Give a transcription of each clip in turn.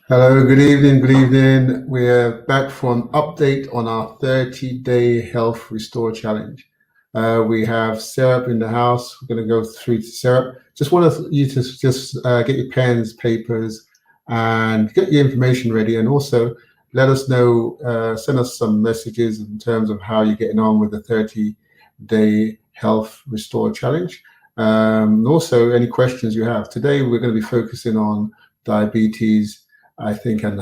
Hello, good evening, good evening. We're back for an update on our 30-day health restore challenge. We have Serap in the house. We're going to go through to Serap. Just want you to just get your pens, papers, and get your information ready. And also let us know, send us some messages in terms of how you're getting on with the 30-day health restore challenge. Also, any questions you have. Today, we're going to be focusing on diabetes, I think, and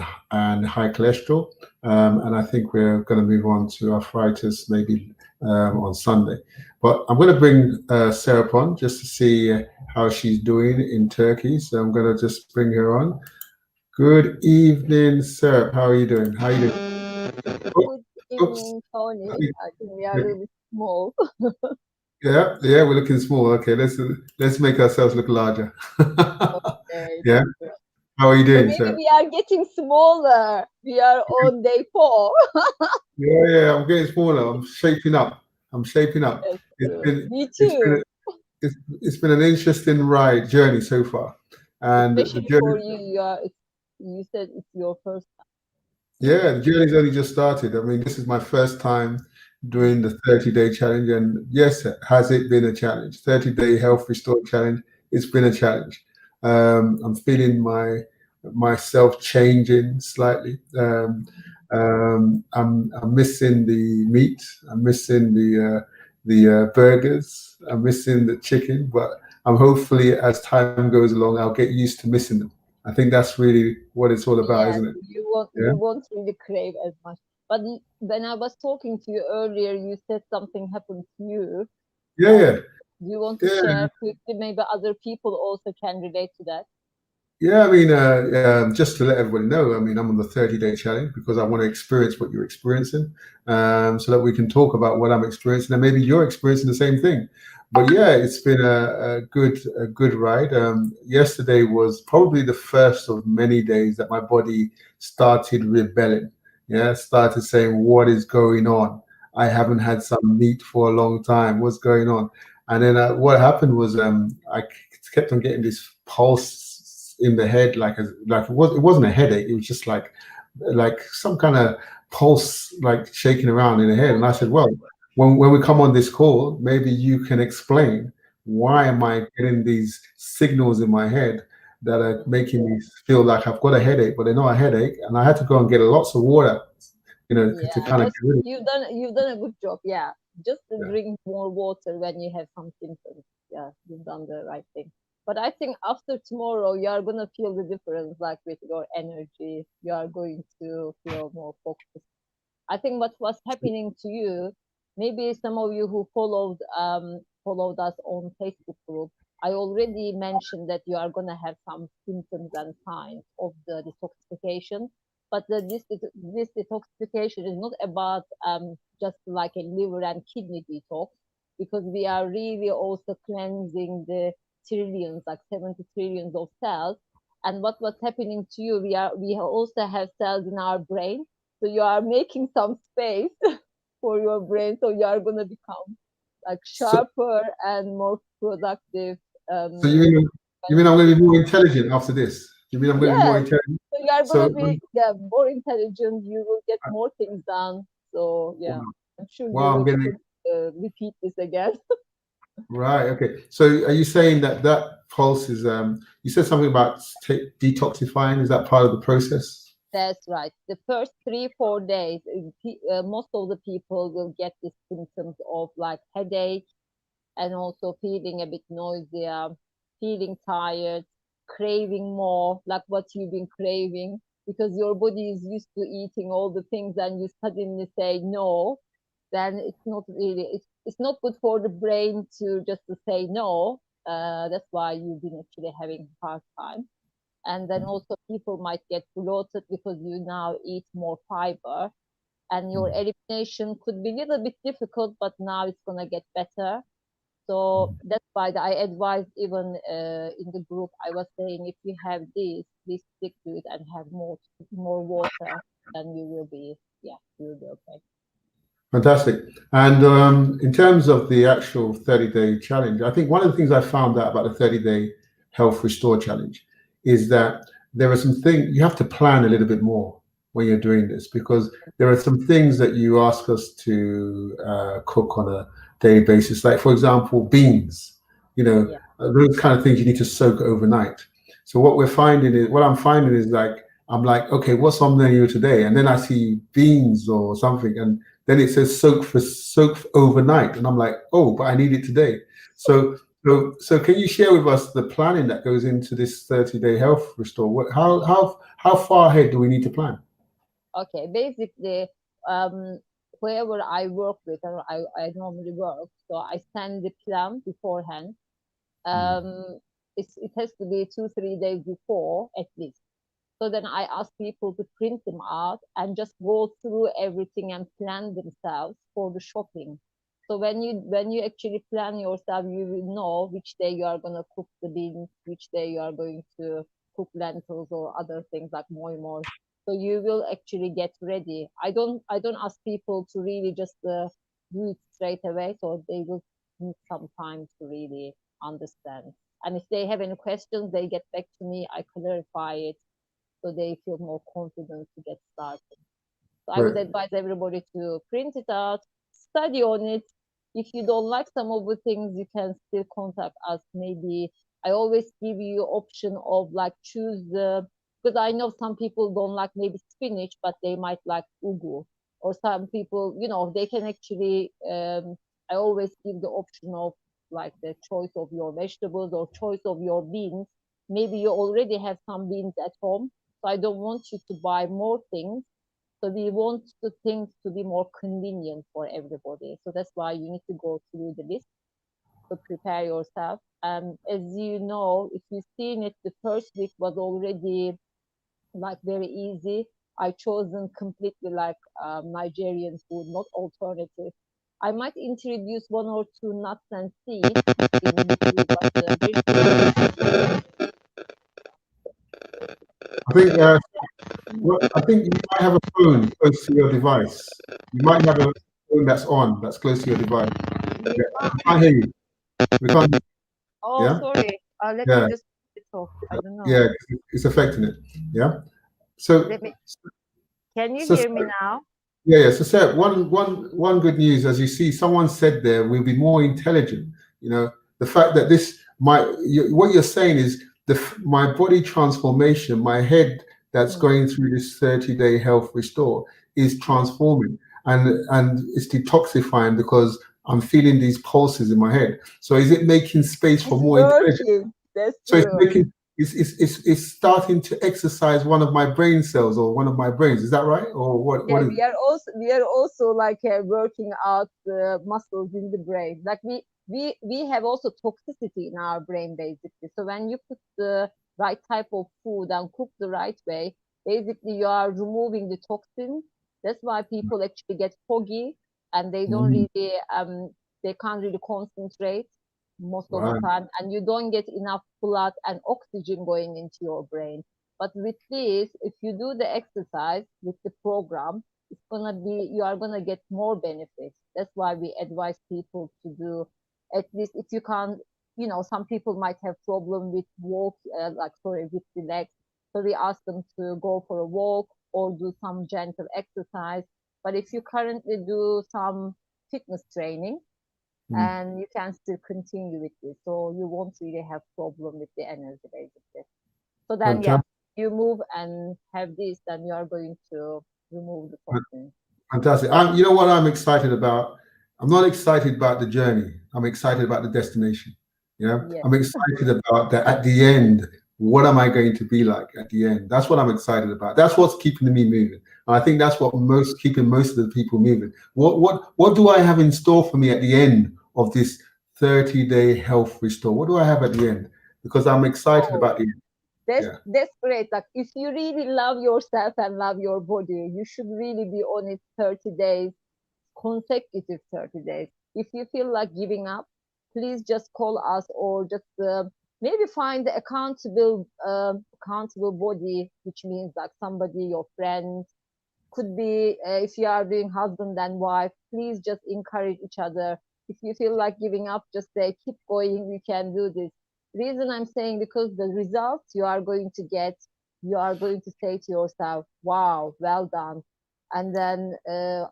high cholesterol. And I think we're going to move on to arthritis maybe on Sunday. But I'm going to bring Serap on just to see how she's doing in Turkey. So I'm going to just bring her on. Good evening, Serap. How are you doing? How are you doing? Good evening, Tony. I think we are really small. Yeah, we're looking small. Okay, let's make ourselves look larger. Okay. Yeah. How are you doing, so maybe we are getting smaller. We are on day 4. Yeah, I'm getting smaller. I'm shaping up. Me too. It's been an interesting journey so far, and especially for you. You said it's your first time. Yeah, the journey's only just started. I mean, this is my first time doing the 30-day challenge, and yes, has it been a challenge? 30-day health restore challenge. It's been a challenge. I'm feeling myself changing slightly. I'm missing the meat. I'm missing the burgers. I'm missing the chicken. But I'm hopefully, as time goes along, I'll get used to missing them. I think that's really what it's all about, isn't it? You won't really crave as much. But when I was talking to you earlier, you said something happened to you. Yeah. Do you want to share quickly? Maybe other people also can relate to that. Yeah, I mean, just to let everybody know, I mean, I'm on the 30-day challenge because I want to experience what you're experiencing, so that we can talk about what I'm experiencing, and maybe you're experiencing the same thing. But yeah, it's been a good ride. Yesterday was probably the first of many days that my body started rebelling. Yeah, started saying, "What is going on? I haven't had some meat for a long time. What's going on?" And then what happened was I kept on getting this pulse in the head, like it wasn't a headache. It was just like some kind of pulse, like shaking around in the head. And I said, well, when we come on this call, maybe you can explain why am I getting these signals in my head that are making me feel like I've got a headache, but they're not a headache. And I had to go and get lots of water, to kind of get rid of it. You've done a good job. Yeah, just drink more water when you have some symptoms. Yeah, you've done the right thing. But I think after tomorrow, you are going to feel the difference, like with your energy. You are going to feel more focused. I think what was happening to you, maybe some of you who followed us on Facebook group, I already mentioned that you are going to have some symptoms and signs of the detoxification. But this detoxification is not about just like a liver and kidney detox, because we are really also cleansing the trillions, like 70 trillions of cells. And what's happening to you, we also have cells in our brain. So you are making some space for your brain. So you are going to become like sharper and more productive. So you mean I'm going to be more intelligent after this? You mean I'm going to be more intelligent? So you are going to be more intelligent. You will get more things done. So yeah, I'm sure you will repeat this again. Right. Okay. So are you saying that that pulse is you said something about detoxifying? Is that part of the process? That's right. The first 3, 4 days, most of the people will get the symptoms of like headache and also feeling a bit nausea, feeling tired, craving more, like what you've been craving, because your body is used to eating all the things and you suddenly say no, then it's not good for the brain to just to say no. That's why you've been actually having a hard time. And then also people might get bloated because you now eat more fiber and your elimination could be a little bit difficult, but now it's going to get better. So that's why I advise even in the group, I was saying if you have this, please stick to it and have more water, then you will be, yeah, you will be okay. Fantastic. And in terms of the actual 30-day challenge, I think one of the things I found out about the 30-day health restore challenge is that there are some things you have to plan a little bit more when you're doing this, because there are some things that you ask us to cook on a daily basis, like for example, beans, Yeah. those kind of things you need to soak overnight. So what I'm finding is like, I'm like, okay, what's on the menu today? And then I see beans or something, and then it says soak overnight, and I'm like, oh, but I need it today. So can you share with us the planning that goes into this 30-day health restore? How far ahead do we need to plan? Okay. Basically, um, whoever I work with, or I normally work, so I send the plan beforehand. Mm. Um, it has to be 2, 3 days before at least. So then I ask people to print them out and just go through everything and plan themselves for the shopping. So when you actually plan yourself, you will know which day you are gonna cook the beans, which day you are going to cook lentils or other things like moi moi. So you will actually get ready. I don't ask people to really just do it straight away. So they will need some time to really understand. And if they have any questions, they get back to me. I clarify it so they feel more confident to get started. So I would Great. advise everybody to print it out, study on it. If you don't like some of the things, you can still contact us. Maybe I always give you option of like choose the, because I know some people don't like maybe spinach, but they might like ugu. Or some people, they can actually. I always give the option of like the choice of your vegetables or choice of your beans. Maybe you already have some beans at home, so I don't want you to buy more things, so we want the things to be more convenient for everybody. So that's why you need to go through the list to prepare yourself. As you know, if you've seen it, the first week was already like very easy. I chosen completely like Nigerian food, not alternative. I might introduce 1 or 2 nuts and seeds in between, but there's no I think I think you might have a phone close to your device. You might have a phone that's close to your device. yeah. Yeah, we can't hear you. We can't. Oh, Yeah, sorry. Let me yeah, just put it off. I don't know. yeah. It's affecting it. Yeah. So, Let me. Can you so hear me now? yeah, yeah. So, Sarah, one good news, as you see, someone said there, we'll be more intelligent. The fact that what you're saying is my body transformation, my head that's Mm. going through this 30-day health restore is Yes, transforming, and it's detoxifying because I'm feeling these pulses in my head. So, is it making space for it's more intelligence? working. That's So it's true. making it's starting to exercise one of my brain cells or one of my brains. Is that right? Or what Yeah, is it? we are also like working out the muscles in the brain. Like we have also toxicity in our brain basically. So when you put the right type of food and cook the right way, basically you are removing the toxins. That's why people actually get foggy and they don't Mm, really they can't really concentrate most of the right. time, and you don't get enough blood and oxygen going into your brain. But with this, if you do the exercise with the program, you are gonna get more benefits. That's why we advise people to do at least if you can't. Some people might have problem with walk, like sorry, with the legs. So we ask them to go for a walk or do some gentle exercise. But if you currently do some fitness training, Mm. and you can still continue with this. So you won't really have problem with the energy basically. So then, yeah, Fantastic. you move and have this, then you are going to remove the toxin. Fantastic. You know what I'm excited about? I'm not excited about the journey. I'm excited about the destination. Yeah. I'm excited about that at the end. What am I going to be like at the end? That's what I'm excited about. That's what's keeping me moving. And I think that's what keeping most of the people moving. What do I have in store for me at the end of this 30-day health restore? What do I have at the end? Because I'm excited Oh, about the end. Yeah. that's great. Like if you really love yourself and love your body, you should really be on it 30 days, consecutive 30 days. If you feel like giving up, please just call us or just maybe find the accountable body, which means like somebody, your friend, could be if you are doing husband and wife, please just encourage each other. If you feel like giving up, just say keep going, you can do this. Reason I'm saying, because the results you are going to get, you are going to say to yourself, wow, well done. And then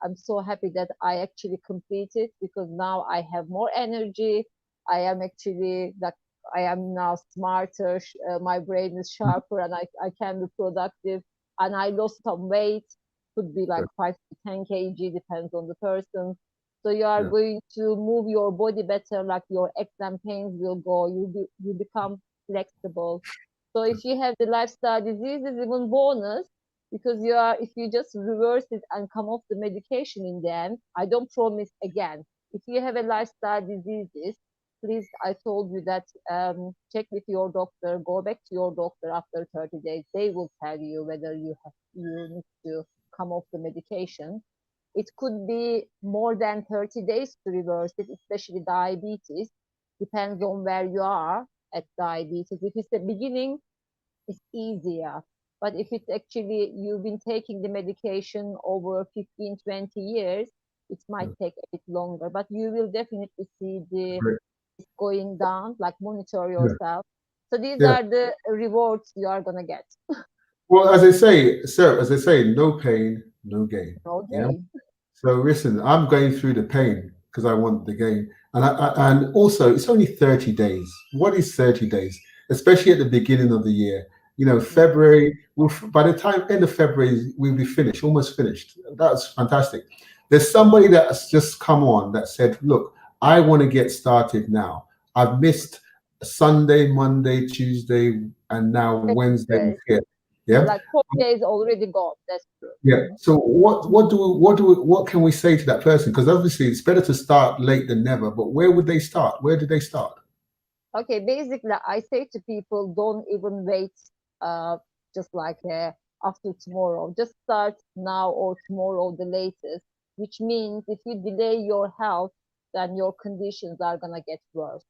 I'm so happy that I actually completed, because now I have more energy. I am actually like, I am now smarter, my brain is sharper, and I can be productive. And I lost some weight, could be like Yeah. 5 to 10 kg, depends on the person. So you are Yeah. going to move your body better, like your aches and pains will go. You become flexible. So if you have the lifestyle diseases, even bonus, because you are, if you just reverse it and come off the medication in the end, I don't promise again. If you have a lifestyle diseases, please, I told you that check with your doctor, go back to your doctor after 30 days. They will tell you whether you need to come off the medication. It could be more than 30 days to reverse it, especially diabetes. Depends on where you are at diabetes. If it's the beginning, it's easier. But if it's actually you've been taking the medication over 15, 20 years, it might Yeah. take a bit longer. But you will definitely see the Great. it's going down, like monitor Yeah. yourself. So these Yeah. are the rewards you are gonna get. Well, as they say, sir, as they say, no pain, no gain. Yeah. Okay. So listen, I'm going through the pain because I want the gain, and also it's only 30 days. What is 30 days? Especially at the beginning of the year. February. By the time end of February, we'll be finished, almost finished. That's fantastic. There's somebody that's just come on that said, "Look, I want to get started now. I've missed Sunday, Monday, Tuesday, and now Wednesday is Great. here." So Yeah. like 4 days already gone. That's true. Yeah. So what can we say to that person? Because obviously it's better to start late than never. But where would they start? Where did they start? Okay, basically, I say to people, don't even wait, uh, just like after tomorrow. Just start now or tomorrow, the latest. Which means if you delay your health, then your conditions are gonna get worse.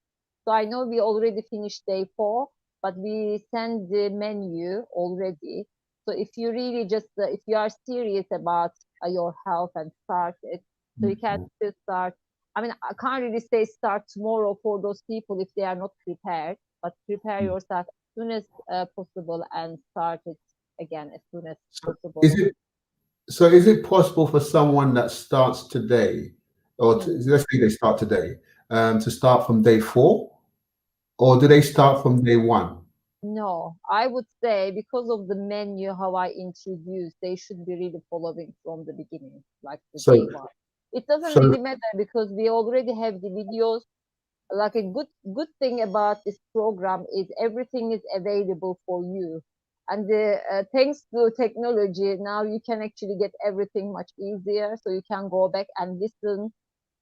So I know we already finished day 4, but we send the menu already. So if you really just, if you are serious about your health and start it, so you can Mhm. still start. I mean, I can't really say start tomorrow for those people if they are not prepared, but prepare yourself as soon as possible and start it again as soon as So is possible. it is it possible for someone that starts today, or Hmm. let's say they start today, to start from day 4, or do they start from day 1? No, I would say because of the menu, how I introduced, they should be really following from the beginning, like the day So one. It doesn't so really matter because we already have the videos. Like a good thing about this program is everything is available for you, and thanks to technology now you can actually get everything much easier, so you can go back and listen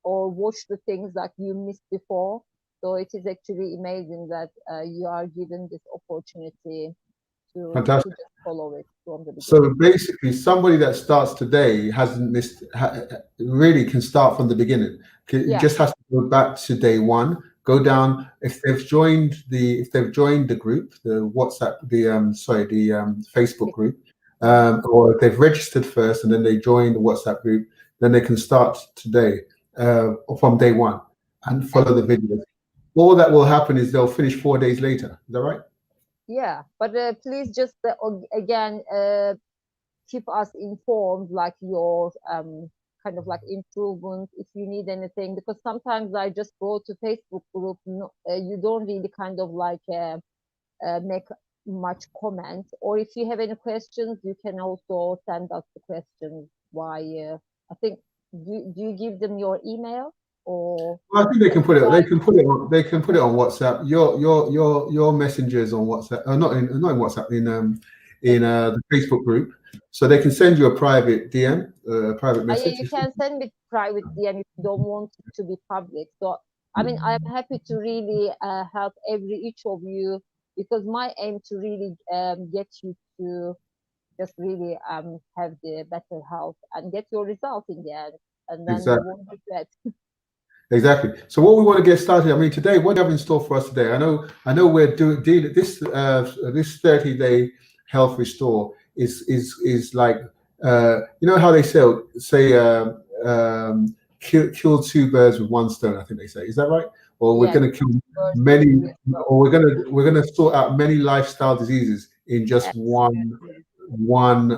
or watch the things that you missed before. So it is actually amazing that you are given this opportunity to fantastic. just follow it from the So beginning. basically, somebody that starts today hasn't missed, really can start from the beginning. It Yeah. just has to go back to day 1, go down. If they've joined the group, the WhatsApp, the Facebook group, Mhm. or if they've registered first and then they join the WhatsApp group, then they can start today, from day 1, and follow the Absolutely. videos. All that will happen is they'll finish 4 days later. Is that right? Yeah, but please just again keep us informed, like your kind of like improvement, if you need anything, because sometimes I just go to Facebook group, no, you don't really kind of like make much comment, or if you have any questions, you can also send us the questions via, I think, do you give them your email or? Well, I think they can put it. They can put it on. They can put it on WhatsApp. Your messengers on WhatsApp. Not in WhatsApp. In the Facebook group, so they can send you a private DM, a private Yeah, message. you can send me private DM if you don't want it to be public. So, I mean, I'm happy to really help each of you, because my aim to really get you to just really have the better health and get your result in the end, and then you Exactly. won't regret. Exactly. So what we want to get started. I mean, today, what do you have in store for us today? I know we're doing dealing this 30-day health restore is like you know how they kill two birds with one stone. I think they say, is that right? Or we're Yeah, going to kill first many, yes, or we're going to sort out many lifestyle diseases in just absolutely. one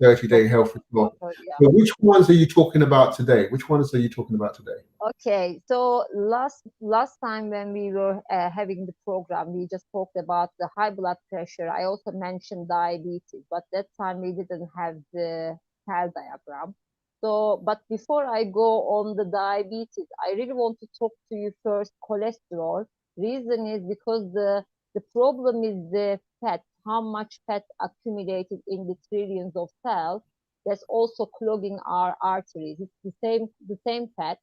30-day health restore. Yeah. So which ones are you talking about today? Which ones are you talking about today? Okay, so last time when we were having the program, we just talked about the high blood pressure. I also mentioned diabetes, but that time we didn't have the cell diagram. So, but before I go on the diabetes, I really want to talk to you first cholesterol. Reason is because the problem is the fat, how much fat accumulated in the trillions of cells. That's also clogging our arteries. It's the same fat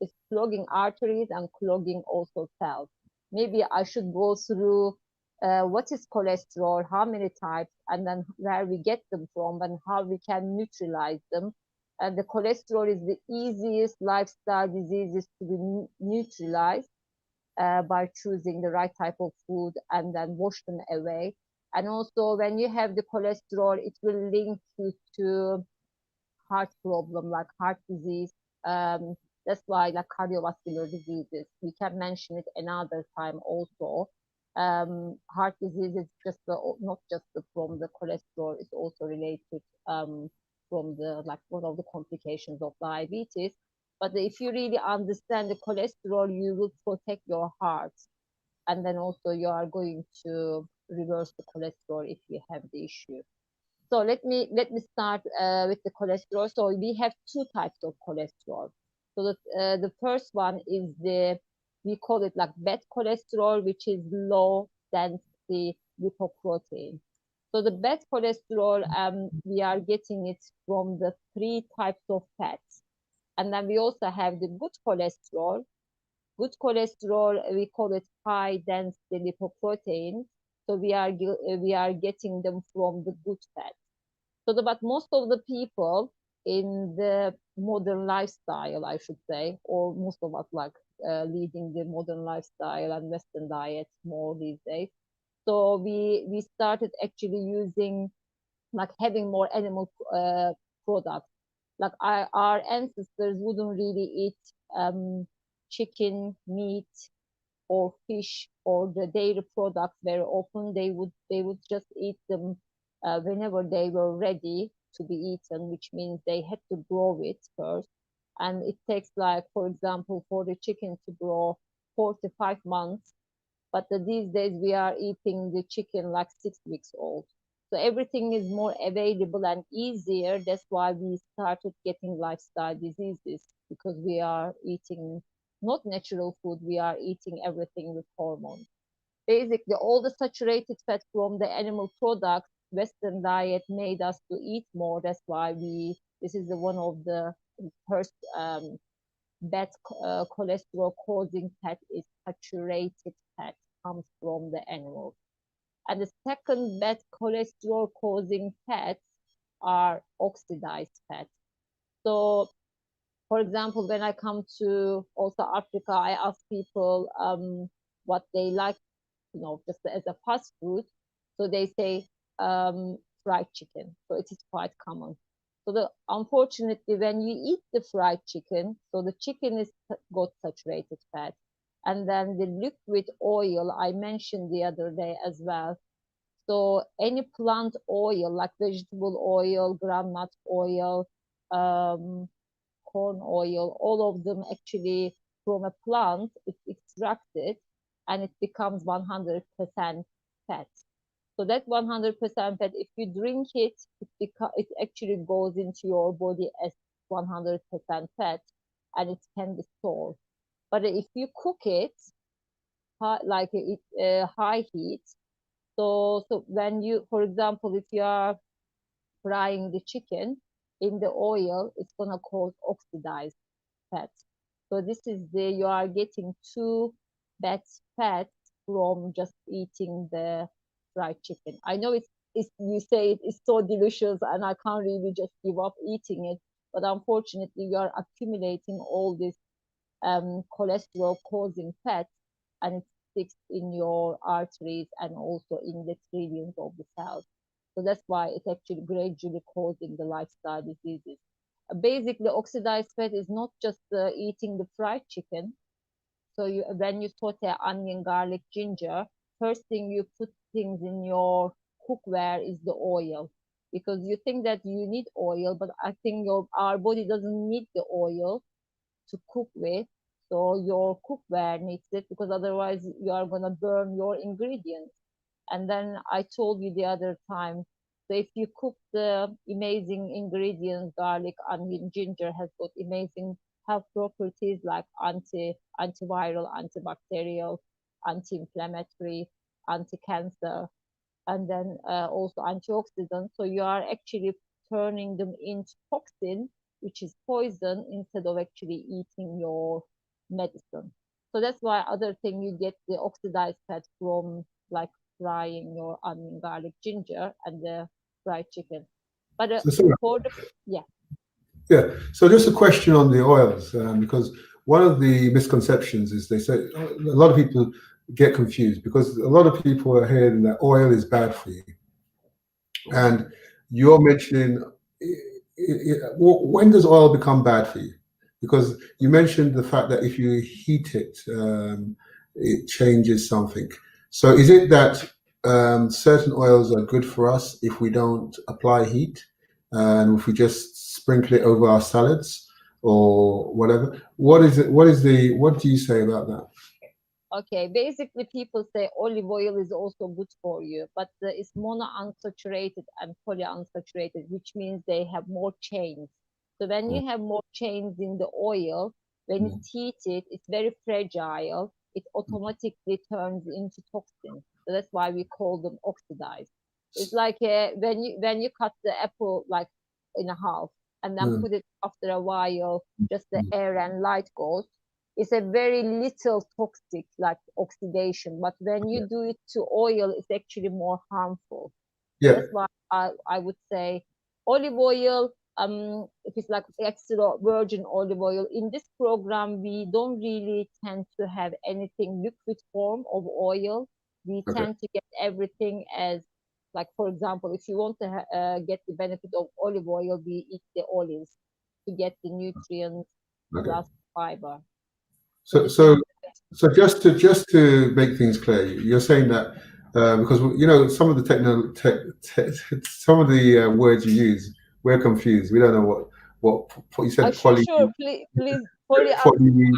is clogging arteries and clogging also cells. Maybe I should go through what is cholesterol, how many types, and then where we get them from and how we can neutralize them. And the cholesterol is the easiest lifestyle diseases to be neutralized by choosing the right type of food and then wash them away. And also, when you have the cholesterol, it will link you to heart problem like heart disease. Um, that's why like cardiovascular diseases. We can mention it another time also. Heart disease is just not just from the cholesterol; it's also related from the like one of the complications of diabetes. But if you really understand the cholesterol, you will protect your heart, and then also you are going to reverse the cholesterol if you have the issue. So let me start with the cholesterol. So we have two types of cholesterol. So the first one is we call it like bad cholesterol, which is low density lipoprotein. So the bad cholesterol, we are getting it from the three types of fats, and then we also have the good cholesterol. Good cholesterol, we call it high density lipoprotein. So we are getting them from the good fat. So, but most of the people in the modern lifestyle, I should say, or most of us like leading the modern lifestyle and Western diet more these days. So we started actually using like having more animal products. Like our ancestors wouldn't really eat chicken, meat, or fish or the dairy products very often. They would just eat them whenever they were ready to be eaten, which means they had to grow it first. And it takes like, for example, for the chicken to grow 4 to 5 months, but these days we are eating the chicken like 6 weeks old. So everything is more available and easier. That's why we started getting lifestyle diseases, because we are eating not natural food, we are eating everything with hormones. Basically, all the saturated fat from the animal products, Western diet made us to eat more. That's why this is one of the first bad cholesterol causing fat is saturated fat, comes from the animals. And the second bad cholesterol causing fats are oxidized fats. So, for example, when I come to also Africa, I ask people what they like, just as a fast food. So they say fried chicken. So it is quite common. So unfortunately, when you eat the fried chicken, so the chicken is got saturated fat, and then the liquid oil I mentioned the other day as well. So any plant oil like vegetable oil, groundnut oil, um, corn oil, all of them actually from a plant, it's extracted and it becomes 100% fat. So that 100% fat, if you drink it, it actually goes into your body as 100% fat and it can be stored. But if you cook it, like high heat, so when you, for example, if you are frying the chicken in the oil, it's gonna cause oxidized fat. So this is you are getting too bad fat from just eating the fried chicken. I know it's you say it's so delicious and I can't really just give up eating it, but unfortunately you are accumulating all this cholesterol causing fat and it sticks in your arteries and also in the trillions of the cells. So that's why it's actually gradually causing the lifestyle diseases. Basically, oxidized fat is not just eating the fried chicken. So when you saute onion, garlic, ginger, first thing you put things in your cookware is the oil, because you think that you need oil, but I think our body doesn't need the oil to cook with. So your cookware needs it because otherwise you are gonna burn your ingredients. And then I told you the other time, so if you cook the amazing ingredients, garlic, onion, ginger has got amazing health properties like antiviral, antibacterial, anti-inflammatory, anti-cancer, and then also antioxidants. So you are actually turning them into toxin, which is poison, instead of actually eating your medicine. So that's why other thing you get the oxidized fat from like frying your onion, garlic, ginger, and the fried chicken. But So, for the yeah, yeah. So just a question on the oils, because one of the misconceptions is they say a lot of people get confused because a lot of people are hearing that oil is bad for you, and you're mentioning when does oil become bad for you? Because you mentioned the fact that if you heat it, it changes something. So is it that certain oils are good for us if we don't apply heat, and if we just sprinkle it over our salads or whatever? What is it? What do you say about that? okay, basically people say olive oil is also good for you, but it's monounsaturated and polyunsaturated, which means they have more chains. So when Mm, you have more chains in the oil, when mm, it's heated, it's very fragile. It automatically turns into toxins. So that's why we call them oxidized. It's like when you cut the apple like in a half and then mm, put it after a while, just the mm. air and light goes, it's a very little toxic like oxidation, but when you do it to oil it's actually more harmful. So Yeah. that's why I would say olive oil, if it's like extra virgin olive oil, in this program we don't really tend to have anything liquid form of oil. We Okay. tend to get everything as, like for example, if you want to get the benefit of olive oil, we eat the olives to get the nutrients Okay. plus fiber. So So this is so the best. So just to make things clear, you're saying that because some of the some of the words you use, we're confused. We don't know what you said. Sure, sure. Please, poly. Poly.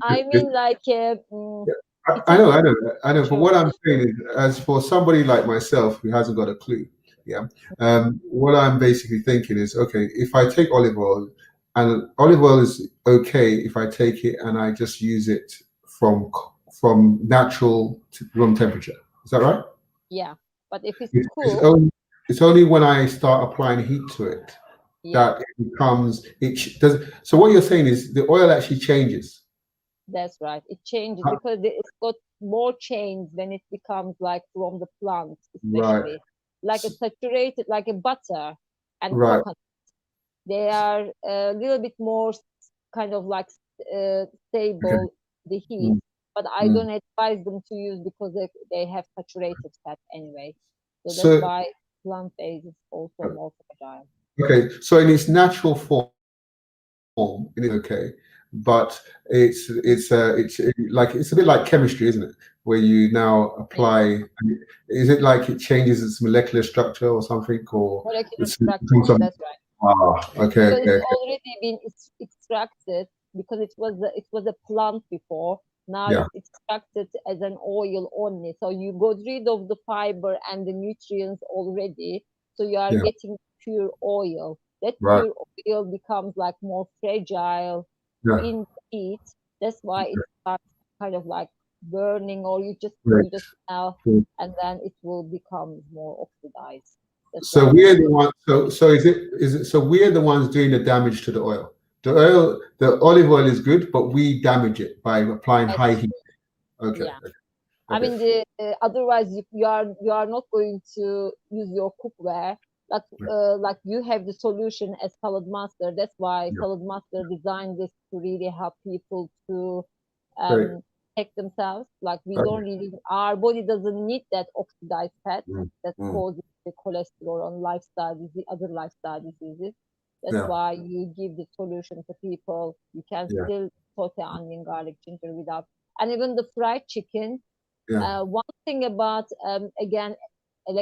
I mean, like, Yeah, it I is know, I know, I know. But sure. what I'm saying is, as for somebody like myself who hasn't got a clue, yeah, what I'm basically thinking is, okay, if I take olive oil, and olive oil is okay if I take it and I just use it from from natural room temperature. Is that right? Yeah, but if it's It's cooked, only it's only when I start applying heat to it yeah, that it becomes does. So what you're saying is the oil actually changes. that's right. It changes Uh, because it's got more chains when it becomes like from the plant, Right, especially like a saturated, like a butter and right. coconut. They are a little bit more kind of like Okay. stable the heat, Mm, but I mm. don't advise them to use because they have saturated fat anyway. So that's So why plant-based is also more fragile. okay, so in its natural form, it is okay, but it's like it's a bit like chemistry, isn't it? Where you now Yeah, apply. Is it like it changes its molecular structure or something, or molecular it's structure. some That's right. Ah, okay, Because okay, it's okay. already been extracted, because it was a plant before. Now Yeah, it's extracted as an oil only. So you got rid of the fiber and the nutrients already. So you are yeah, getting pure oil. That right. pure oil becomes like more fragile Yeah, in heat. That's why it starts kind of like burning, or great. you just smell, Cool. and then it will become more oxidized. That's So why we're we the ones. So is it? So we're the ones doing the damage to the oil. The olive oil is good, but we damage it by applying high that's heat. Okay, yeah. I okay, mean, otherwise you are not going to use your cookware. Like you have the solution as Salad Master. That's why yeah, Salad Master designed this to really help people to great. protect themselves. Like we Okay. don't really, our body doesn't need that oxidized fat Mm, that mm, causes the cholesterol and other lifestyle diseases. That's yeah, why you give the solution to people. You can yeah, still saute onion, garlic, ginger without, and even the fried chicken. yeah. One thing about again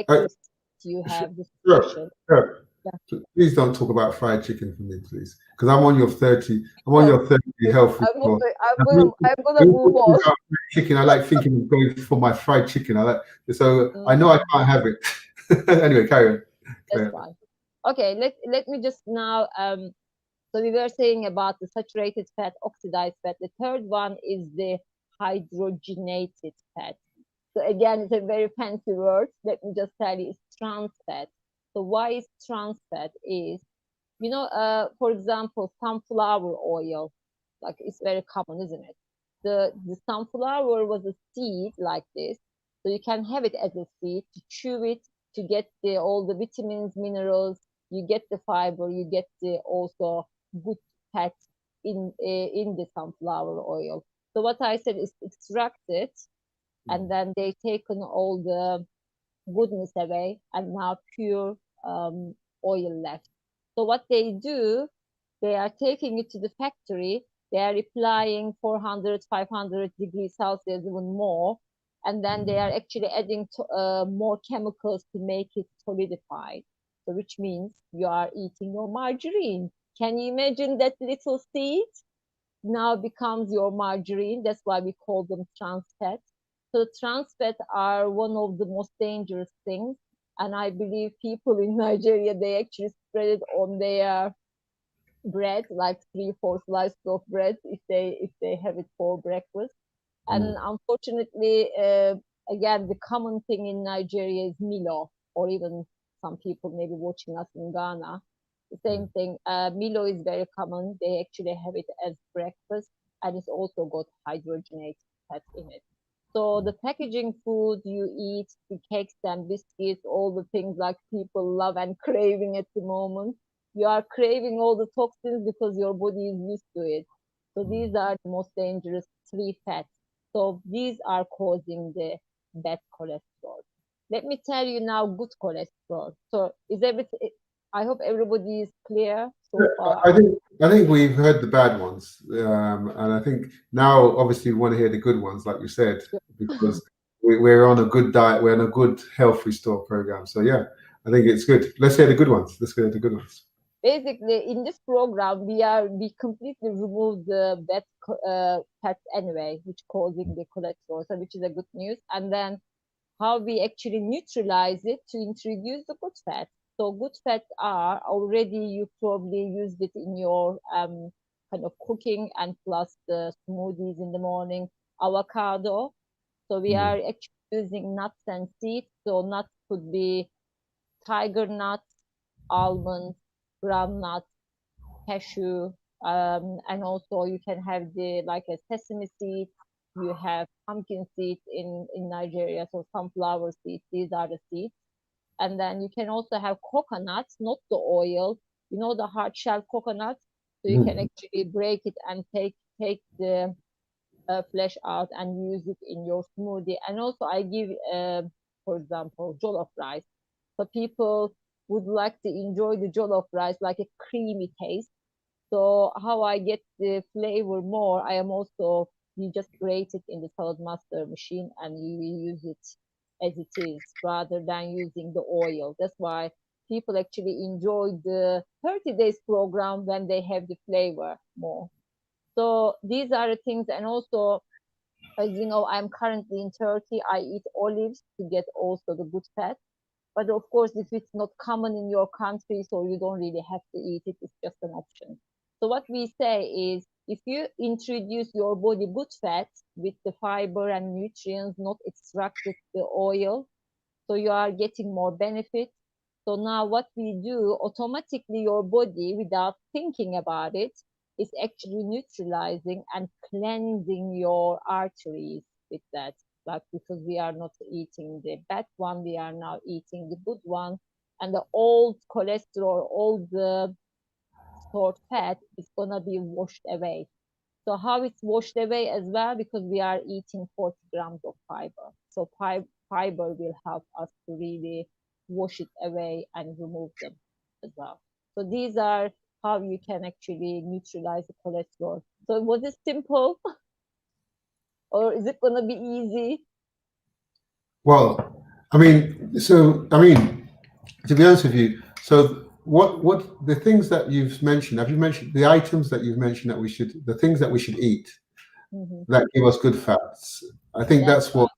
I, electricity, you have the sure, solution. sure. Yeah. Please don't talk about fried chicken for me, please, because I'm on your 30. I'm on Because your 30 health I'm report. okay. I'm And gonna I'm gonna when you move talk on. about fried chicken, I like thinking of going for my fried chicken. I like so I know I Mm, can't have it. Anyway, carry on. that's Carry on. fine. Okay, let me just now so we were saying about the saturated fat, oxidized fat. The third one is the hydrogenated fat. So again, it's a very fancy word. Let me just tell you, it's trans fat. So why is trans fat is, for example, sunflower oil, like it's very common, isn't it? The sunflower was a seed like this, so you can have it as a seed to chew it to get all the vitamins, minerals. You get the fiber, you get the also good fat in the sunflower oil. So what I said is extracted, and then they taken all the goodness away, and now pure oil left. So what they do, they are taking it to the factory. They are applying 400, 500 degrees Celsius, even more. And then they are actually adding more chemicals to make it solidified. So which means you are eating your margarine. Can you imagine that little seed now becomes your margarine? That's why we call them trans fats. So trans fats are one of the most dangerous things. And I believe people in Nigeria, they actually spread it on their bread, like 3, 4 slices of bread if they have it for breakfast. And Mm, unfortunately, again, the common thing in Nigeria is Milo, or even some people maybe watching us in Ghana. The same thing. Milo is very common. They actually have it as breakfast, and it's also got hydrogenated fat in it. So the packaging food you eat, the cakes and biscuits, all the things like people love and craving at the moment, you are craving all the toxins because your body is used to it. So these are the most dangerous three fats. So these are causing the bad cholesterol. Let me tell you now good cholesterol. So is everything, I hope everybody is clear yeah, so far. I think we've heard the bad ones, and I think now obviously we want to hear the good ones, like you said, because we're on a good diet, we're on a good health restore program. So yeah, I think it's good. Let's hear the good ones. Let's hear the good ones. Basically, in this program, we completely remove the bad fats anyway, which causing the cholesterol, so which is a good news. And then how we actually neutralize it to introduce the good fats. So good fats are already, you probably used it in your kind of cooking, and plus the smoothies in the morning. Avocado. So we Mm, are actually using nuts and seeds. So nuts could be tiger nuts, almonds, groundnuts, cashew, and also you can have the like a sesame seed. You have pumpkin seeds in Nigeria, so sunflower seeds. These are the seeds, and then you can also have coconuts, not the oil. The hard shell coconut. So you can mm, actually break it and take the flesh out and use it in your smoothie. And also I give, for example, jollof rice. So people would like to enjoy the jollof rice like a creamy taste. So how I get the flavor more, I am also, you just grate it in the salad master machine and you use it as it is rather than using the oil. That's why people actually enjoy the 30 days program when they have the flavor more. So these are the things. And also, as you know, I'm currently in Turkey. I eat olives to get also the good fat. But of course, if it's not common in your country, so you don't really have to eat it, it's just an option. So what we say is, if you introduce your body good fat with the fiber and nutrients, not extracted the oil, so you are getting more benefit. So now what we do, automatically your body, without thinking about it, is actually neutralizing and cleansing your arteries with that. Like, because we are not eating the bad one, we are now eating the good one, and the old cholesterol, all the stored fat is gonna be washed away. So how it's washed away as well, because we are eating 40 grams of fiber. So fiber will help us to really wash it away and remove them as well. So these are how you can actually neutralize the cholesterol. So was it simple or is it gonna be easy? Well, to be honest with you, so what the things that you've mentioned? Have you mentioned the items that you've mentioned that the things that we should eat Mm-hmm. that give us good fats? I think That's that's what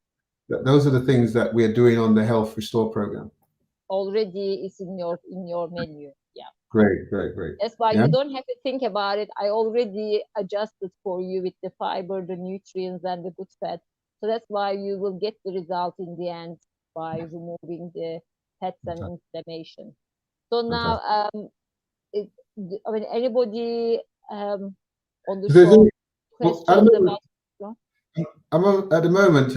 those are the things that we are doing on the Health Restore program. already is in your menu. Yeah. Great, great, great. That's why Yeah. you don't have to think about it. I already adjusted for you with the fiber, the nutrients, and the good fat. So that's why you will get the result in the end by removing the fats and inflammation. So now, Fantastic. it, I mean, anybody on the There's show a, well, questions about? at the moment,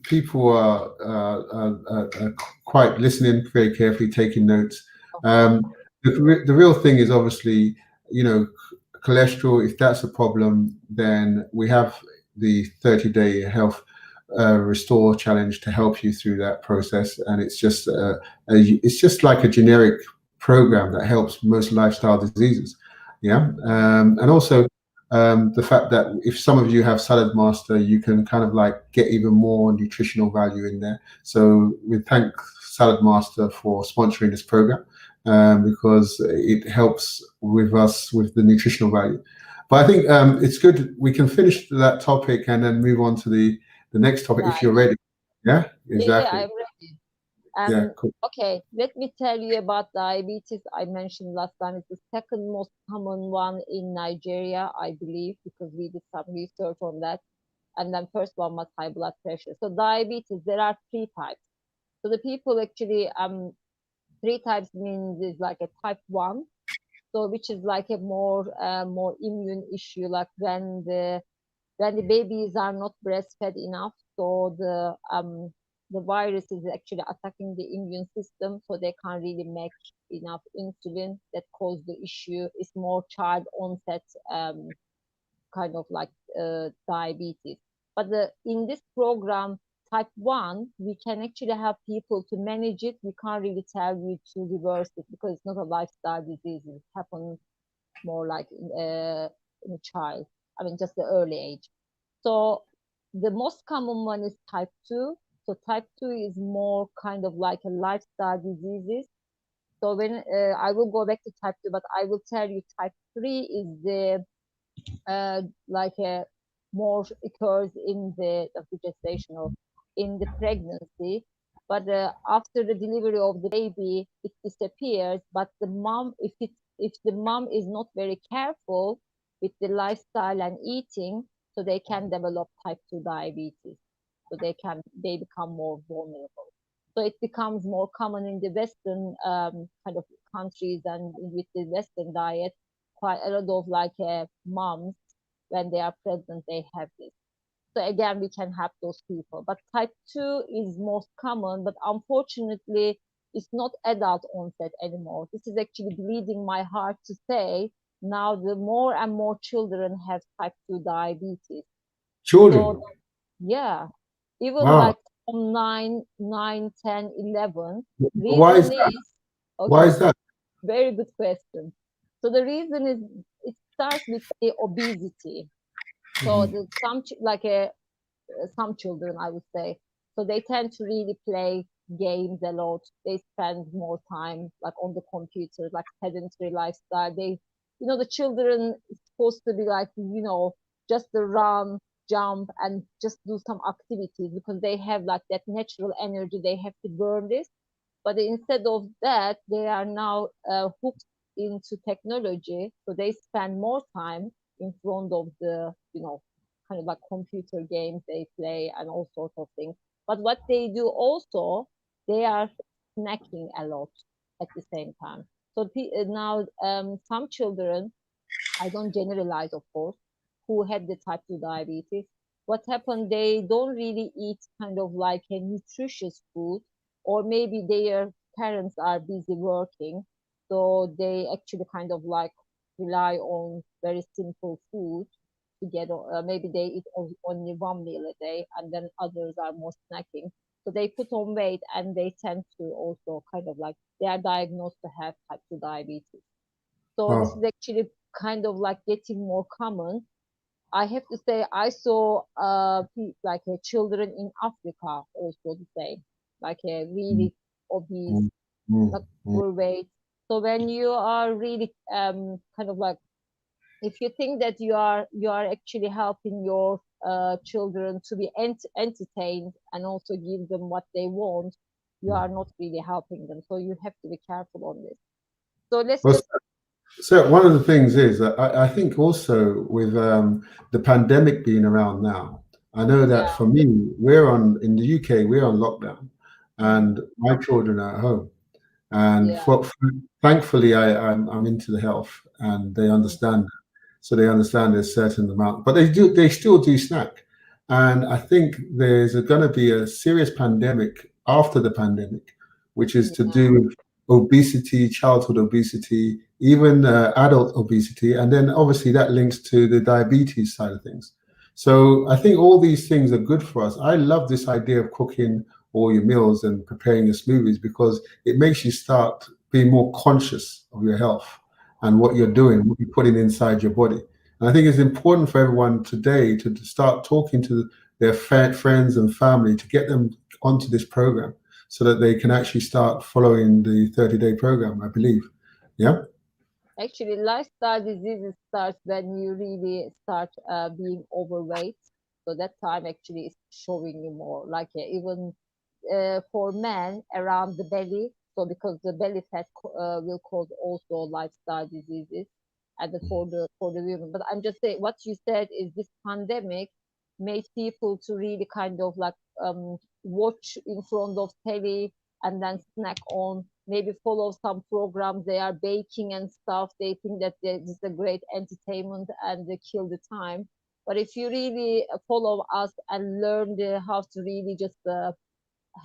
people are quite listening very carefully, taking notes. Okay. The real thing is obviously, you know, cholesterol. If that's a problem, then we have the 30-day health restore challenge to help you through that process, and it's just like a generic program that helps most lifestyle diseases. Yeah, and also the fact that if some of you have Salad Master, you can kind of like get even more nutritional value in there. So we thank Salad Master for sponsoring this program, because it helps with us with the nutritional value. But I think it's good we can finish that topic and then move on to the next topic if Right. you're ready. Yeah, Yeah, exactly. I'm ready. Yeah, And cool. okay, let me tell you about diabetes. I mentioned last time it's the second most common one in Nigeria, I believe, because we did some research on that. And then first one was high blood pressure. So diabetes, there are three types. So the people actually three types means is like a type one, so which is like a more immune issue, like when the babies are not breastfed enough, so the virus is actually attacking the immune system, so they can't really make enough insulin that cause the issue. It's more child onset kind of like diabetes. But in this program, type 1, we can actually help people to manage it. We can't really tell you to reverse it because it's not a lifestyle disease. It happens more like in a child, I mean, just the early age. So the most common one is type 2. So type 2 is more kind of like a lifestyle diseases. So when I will go back to type 2, but I will tell you type 3 is the like a more occurs in the gestational, in the pregnancy, but after the delivery of the baby it disappears. But the mom, if the mom is not very careful with the lifestyle and eating, so they can develop type 2 diabetes, so they become more vulnerable. So it becomes more common in the western kind of countries, and with the western diet, quite a lot of like moms, when they are pregnant, they have this. So again, we can help those people. But type 2 is most common, but unfortunately, it's not adult onset anymore. This is actually bleeding my heart to say. Now, the more and more children have type 2 diabetes. So, Children. yeah, even Wow. like from 9, 10, 11. Why is Reason that? is, Why okay, is that? very good question. So the reason is it starts with the obesity. So Mhm. the some like a some children, I would say, so they tend to really play games a lot. They spend more time like on the computer, like sedentary lifestyle. They, the children is supposed to be like, just to run, jump, and just do some activities because they have like that natural energy. They have to burn this, but instead of that, they are now hooked into technology. So they spend more time in front of the, kind of like computer games they play and all sorts of things. But what they do also, they are snacking a lot at the same time. So now some children, I don't generalize, of course, who had the type 2 diabetes. What happened, they don't really eat kind of like a nutritious food, or maybe their parents are busy working. So they actually kind of like rely on very simple food to get, maybe they eat only one meal a day, and then others are more snacking. So they put on weight and they tend to also kind of like, they are diagnosed to have type 2 diabetes. So this is Oh, actually kind of like getting more common. I have to say, I saw like children in Africa also the same, like a mm, really obese, mm, mm, like mm. overweight. So when you are really kind of like, if you think that you are actually helping your children to be entertained and also give them what they want, you are not really helping them. So you have to be careful on this. So let's Well, just, so one of the things is that I think also with the pandemic being around now, I know that yeah, for me, we're on in the UK, we're on lockdown, mhm, and my children are at home. And yeah. thankfully, I'm into the health, and they Mm. understand. So they understand there's certain amount, but they still do snack. And I think there's going to be a serious pandemic after the pandemic, which is to Yeah, do with obesity, childhood obesity, even adult obesity, and then obviously that links to the diabetes side of things. So I think all these things are good for us. I love this idea of cooking all your meals and preparing your smoothies because it makes you start being more conscious of your health and what you're doing, what you're putting inside your body. And I think it's important for everyone today to start talking to their friends and family to get them onto this program so that they can actually start following the 30-day program, I believe. Yeah. actually, lifestyle diseases start when you really start being overweight. So that time actually is showing you more. Like even for men around the belly. So because the belly fat will cause also lifestyle diseases, and for the women. But I'm just saying, what you said is this pandemic made people to really kind of like watch in front of telly and then snack on, maybe follow some programs. They are baking and stuff. They think that this is a great entertainment and they kill the time. But if you really follow us and learn how to really just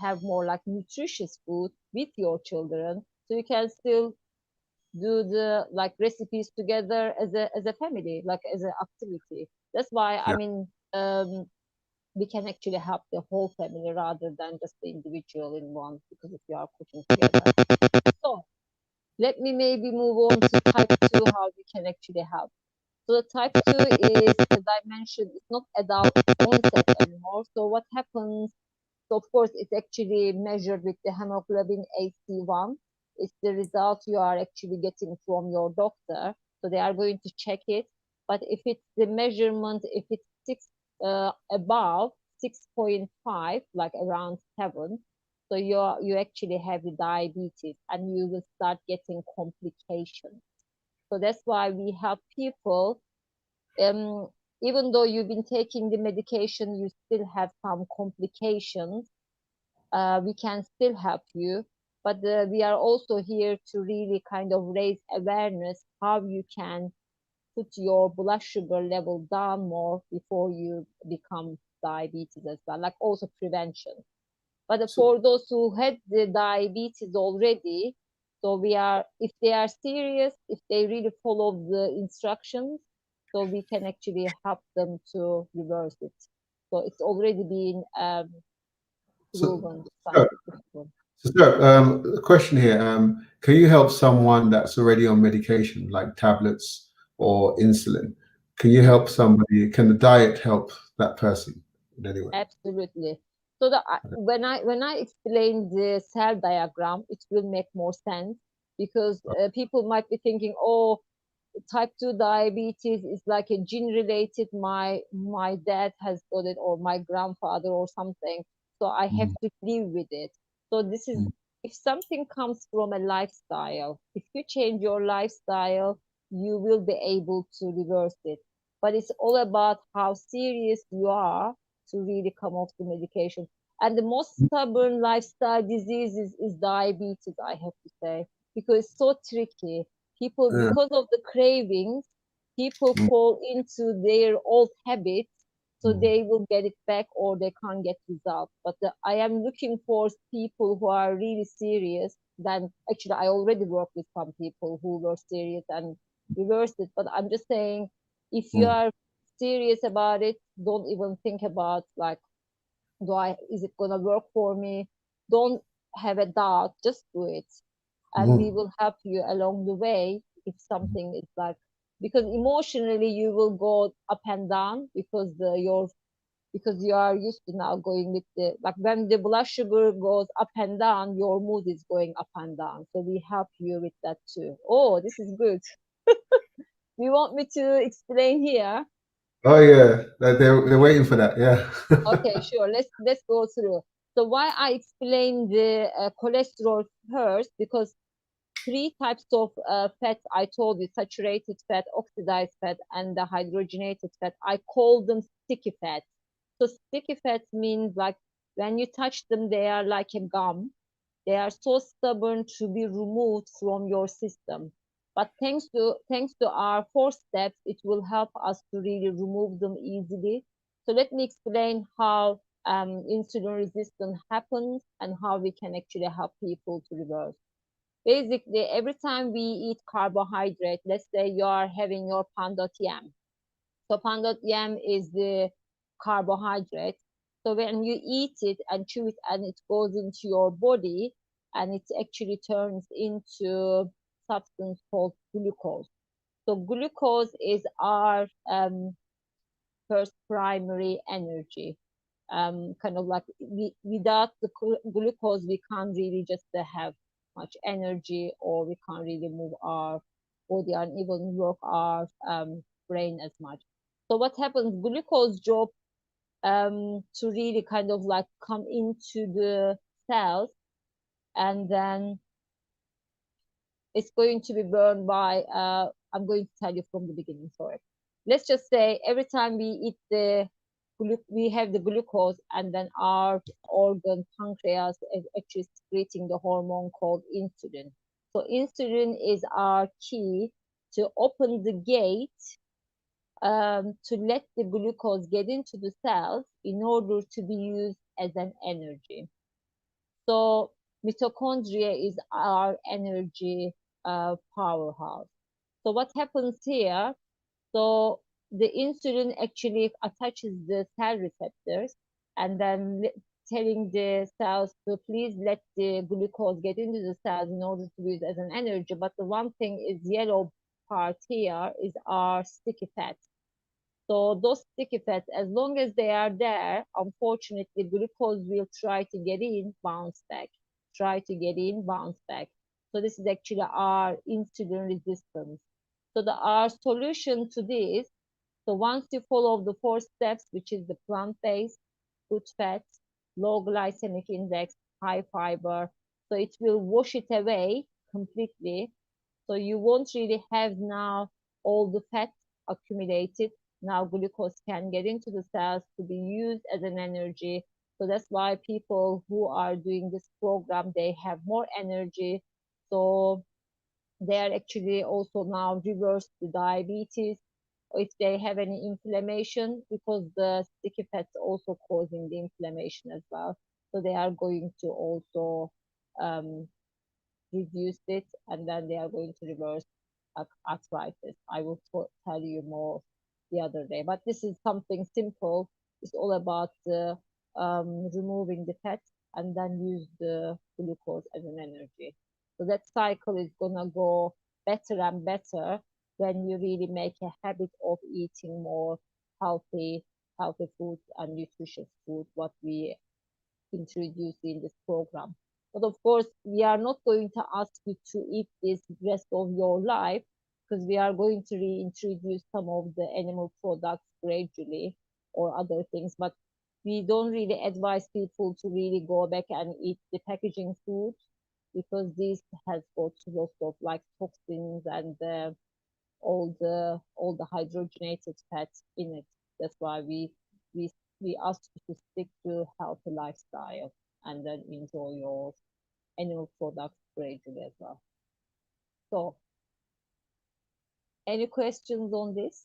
have more like nutritious food with your children, so you can still do the like recipes together as a family, like as an activity. That's why I Yeah. mean, we can actually help the whole family rather than just the individual in one, because if you are cooking together. So let me maybe move on to type 2, how we can actually help. So the type 2 is, as I mentioned, it's not adult onset anymore. So what happens? So of course, it's actually measured with the hemoglobin AC1. It's the result you are actually getting from your doctor. So they are going to check it. But if it's the measurement, if it's above 6.5, like around 7, so you actually have the diabetes and you will start getting complications. So that's why we help people. Um, Even though you've been taking the medication, you still have some complications. We can still help you, but we are also here to really kind of raise awareness how you can put your blood sugar level down more before you become diabetes as well, like also prevention. But So, for those who had the diabetes already, so we are, if they are serious, if they really follow the instructions, so we can actually help them to reverse it. So it's already been so, proven, so, scientific proven. a question here. Can you help someone that's already on medication, like tablets or insulin? Can you help somebody? Can the diet help that person in any way? Absolutely. So when I explain the cell diagram, it will make more sense because people might be thinking, oh, type 2 diabetes is like a gene related. My dad has got it, or my grandfather, or something. So I have Mm, to live with it. So this is, mm, if something comes from a lifestyle, if you change your lifestyle, you will be able to reverse it. But it's all about how serious you are to really come off the medication. And the most stubborn lifestyle disease is diabetes, I have to say, because it's so tricky. People, yeah, because of the cravings, people mm, fall into their old habits, so mm, they will get it back or they can't get results. But I am looking for people who are really serious. Then actually I already work with some people who were serious and reversed it. But I'm just saying, if you mm, are serious about it, don't even think about like, is it gonna work for me? Don't have a doubt, just do it. And we mm, will help you along the way if something is like, because emotionally you will go up and down because because you are used to now going with the, like, when the blood sugar goes up and down, your mood is going up and down. So we help you with that too. Oh, this is good. You want me to explain here? oh yeah, they're waiting for that. Yeah. Okay, sure. Let's go through. So why I explain the cholesterol first, because three types of fats I told you: saturated fat, oxidized fat, and the hydrogenated fat. I call them sticky fats. So sticky fats means like when you touch them, they are like a gum. They are so stubborn to be removed from your system. But thanks to our 4 steps, it will help us to really remove them easily. So let me explain how insulin resistance happens and how we can actually help people to reverse. Basically, every time we eat carbohydrate, let's say you are having your pandot yam. So pandot yam is the carbohydrate. So when you eat it and chew it and it goes into your body, and it actually turns into substance called glucose. So glucose is our first primary energy. Kind of like, without the glucose, we can't really just have much energy, or we can't really move our body and even work our brain as much. So what happens? Glucose job to really kind of like come into the cells, and then it's going to be burned by, I'm going to tell you from the beginning, sorry. Let's just say every time we eat we have the glucose, and then our organ, pancreas, is actually secreting the hormone called insulin. So insulin is our key to open the gate, to let the glucose get into the cells in order to be used as an energy. So mitochondria is our energy powerhouse. So what happens here? So the insulin actually attaches the cell receptors, and then telling the cells to please let the glucose get into the cells in order to use as an energy. But the one thing is, yellow part here is our sticky fats. So those sticky fats, as long as they are there, unfortunately, glucose will try to get in, bounce back, try to get in, bounce back. So this is actually our insulin resistance. So our solution to this, so once you follow the 4 steps, which is the plant-based, good fats, low glycemic index, high fiber, so it will wash it away completely. So you won't really have now all the fat accumulated. Now glucose can get into the cells to be used as an energy. So that's why people who are doing this program, they have more energy. So they are actually also now reverse the diabetes, if they have any inflammation, because the sticky fats also causing the inflammation as well. So they are going to also um, reduce it, and then they are going to reverse arthritis. I will tell you more the other day, but this is something simple. It's all about removing the fat and then use the glucose as an energy. So that cycle is gonna go better and better when you really make a habit of eating more healthy, healthy food and nutritious food, what we introduce in this program. But of course, we are not going to ask you to eat this rest of your life, because we are going to reintroduce some of the animal products gradually or other things. But we don't really advise people to really go back and eat the packaging food, because this has got lots of like toxins and all the hydrogenated fat in it. That's why we we ask you to stick to healthy lifestyle and then enjoy your animal products gradually as well. So, any questions on this?